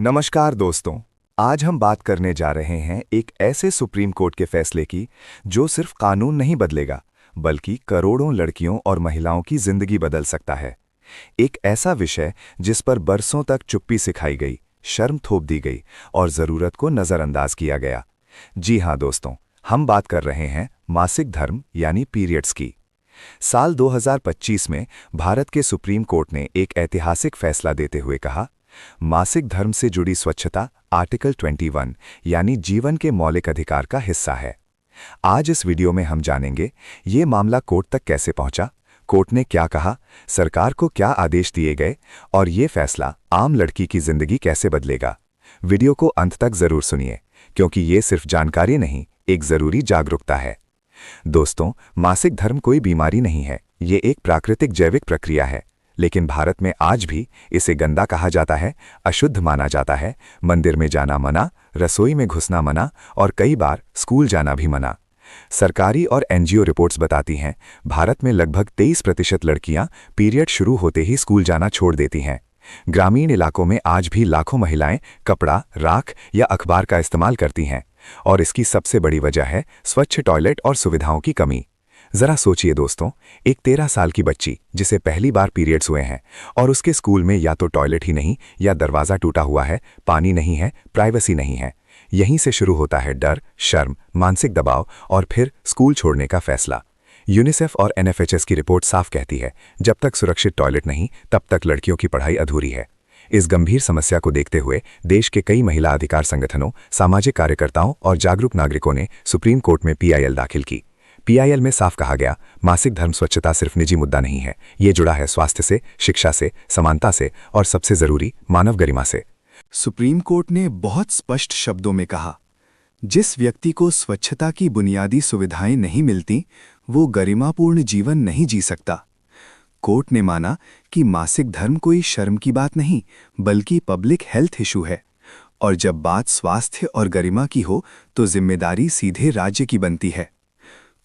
नमस्कार दोस्तों। आज हम बात करने जा रहे हैं एक ऐसे सुप्रीम कोर्ट के फैसले की जो सिर्फ कानून नहीं बदलेगा बल्कि करोड़ों लड़कियों और महिलाओं की जिंदगी बदल सकता है। एक ऐसा विषय जिस पर बरसों तक चुप्पी सिखाई गई, शर्म थोप दी गई और ज़रूरत को नज़रअंदाज किया गया। जी हाँ दोस्तों, हम बात कर रहे हैं मासिक धर्म यानी पीरियड्स की। साल 2025 में भारत के सुप्रीम कोर्ट ने एक ऐतिहासिक फैसला देते हुए कहा, मासिक धर्म से जुड़ी स्वच्छता आर्टिकल 21 यानी जीवन के मौलिक अधिकार का हिस्सा है। आज इस वीडियो में हम जानेंगे ये मामला कोर्ट तक कैसे पहुंचा, कोर्ट ने क्या कहा, सरकार को क्या आदेश दिए गए और ये फैसला आम लड़की की जिंदगी कैसे बदलेगा। वीडियो को अंत तक जरूर सुनिए क्योंकि ये सिर्फ जानकारी नहीं, एक जरूरी जागरूकता है। दोस्तों, मासिक धर्म कोई बीमारी नहीं है, ये एक प्राकृतिक जैविक प्रक्रिया है। लेकिन भारत में आज भी इसे गंदा कहा जाता है, अशुद्ध माना जाता है। मंदिर में जाना मना, रसोई में घुसना मना और कई बार स्कूल जाना भी मना। सरकारी और एनजीओ रिपोर्ट्स बताती हैं, भारत में लगभग 23% लड़कियां पीरियड शुरू होते ही स्कूल जाना छोड़ देती हैं। ग्रामीण इलाकों में आज भी लाखों महिलाएं कपड़ा, राख या अखबार का इस्तेमाल करती हैं और इसकी सबसे बड़ी वजह है स्वच्छ टॉयलेट और सुविधाओं की कमी। जरा सोचिए दोस्तों, एक 13 साल की बच्ची जिसे पहली बार पीरियड्स हुए हैं और उसके स्कूल में या तो टॉयलेट ही नहीं या दरवाज़ा टूटा हुआ है, पानी नहीं है, प्राइवेसी नहीं है। यहीं से शुरू होता है डर, शर्म, मानसिक दबाव और फिर स्कूल छोड़ने का फैसला। यूनिसेफ और एनएफएचएस की रिपोर्ट साफ कहती है, जब तक सुरक्षित टॉयलेट नहीं तब तक लड़कियों की पढ़ाई अधूरी है। इस गंभीर समस्या को देखते हुए देश के कई महिला अधिकार संगठनों, सामाजिक कार्यकर्ताओं और जागरूक नागरिकों ने सुप्रीम कोर्ट में पीआईएल दाखिल की। पीआईएल में साफ कहा गया, मासिक धर्म स्वच्छता सिर्फ निजी मुद्दा नहीं है, ये जुड़ा है स्वास्थ्य से, शिक्षा से, समानता से और सबसे जरूरी मानव गरिमा से। सुप्रीम कोर्ट ने बहुत स्पष्ट शब्दों में कहा, जिस व्यक्ति को स्वच्छता की बुनियादी सुविधाएं नहीं मिलती वो गरिमापूर्ण जीवन नहीं जी सकता। कोर्ट ने माना कि मासिक धर्म कोई शर्म की बात नहीं बल्कि पब्लिक हेल्थ इशू है और जब बात स्वास्थ्य और गरिमा की हो तो जिम्मेदारी सीधे राज्य की बनती है।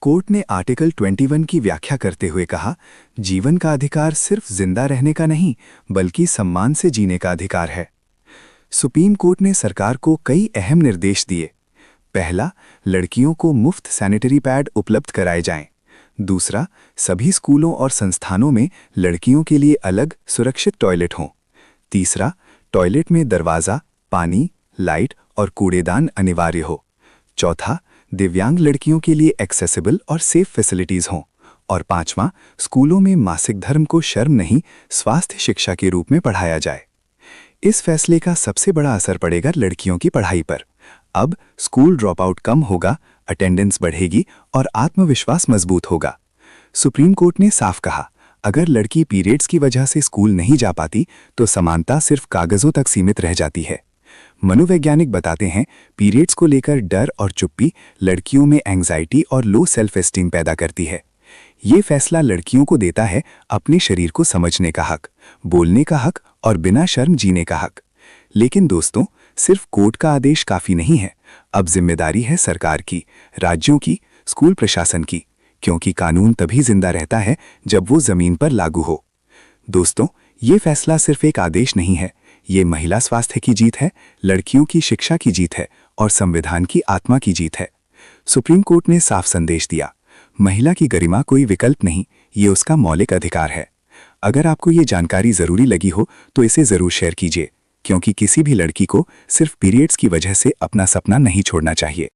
कोर्ट ने आर्टिकल 21 की व्याख्या करते हुए कहा, जीवन का अधिकार सिर्फ जिंदा रहने का नहीं बल्कि सम्मान से जीने का अधिकार है। सुप्रीम कोर्ट ने सरकार को कई अहम निर्देश दिए। पहला, लड़कियों को मुफ्त सैनिटरी पैड उपलब्ध कराए जाएं। दूसरा, सभी स्कूलों और संस्थानों में लड़कियों के लिए अलग सुरक्षित टॉयलेट हों। तीसरा, टॉयलेट में दरवाज़ा, पानी, लाइट और कूड़ेदान अनिवार्य हो। चौथा, दिव्यांग लड़कियों के लिए एक्सेसिबल और सेफ फैसिलिटीज़ हों। और पांचवां, स्कूलों में मासिक धर्म को शर्म नहीं स्वास्थ्य शिक्षा के रूप में पढ़ाया जाए। इस फैसले का सबसे बड़ा असर पड़ेगा लड़कियों की पढ़ाई पर। अब स्कूल ड्रॉप आउट कम होगा, अटेंडेंस बढ़ेगी और आत्मविश्वास मजबूत होगा। सुप्रीम कोर्ट ने साफ कहा, अगर लड़की पीरियड्स की वजह से स्कूल नहीं जा पाती तो समानता सिर्फ कागजों तक सीमित रह जाती है। मनोवैज्ञानिक बताते हैं, पीरियड्स को लेकर डर और चुप्पी लड़कियों में एंग्जाइटी और लो सेल्फ एस्टीम पैदा करती है। ये फैसला लड़कियों को देता है अपने शरीर को समझने का हक, बोलने का हक और बिना शर्म जीने का हक। लेकिन दोस्तों, सिर्फ कोर्ट का आदेश काफी नहीं है। अब जिम्मेदारी है सरकार की, राज्यों की, स्कूल प्रशासन की, क्योंकि कानून तभी जिंदा रहता है जब वो जमीन पर लागू हो। दोस्तों, ये फैसला सिर्फ एक आदेश नहीं है, ये महिला स्वास्थ्य की जीत है, लड़कियों की शिक्षा की जीत है और संविधान की आत्मा की जीत है। सुप्रीम कोर्ट ने साफ संदेश दिया, महिला की गरिमा कोई विकल्प नहीं, ये उसका मौलिक अधिकार है। अगर आपको ये जानकारी जरूरी लगी हो तो इसे जरूर शेयर कीजिए, क्योंकि किसी भी लड़की को सिर्फ पीरियड्स की वजह से अपना सपना नहीं छोड़ना चाहिए।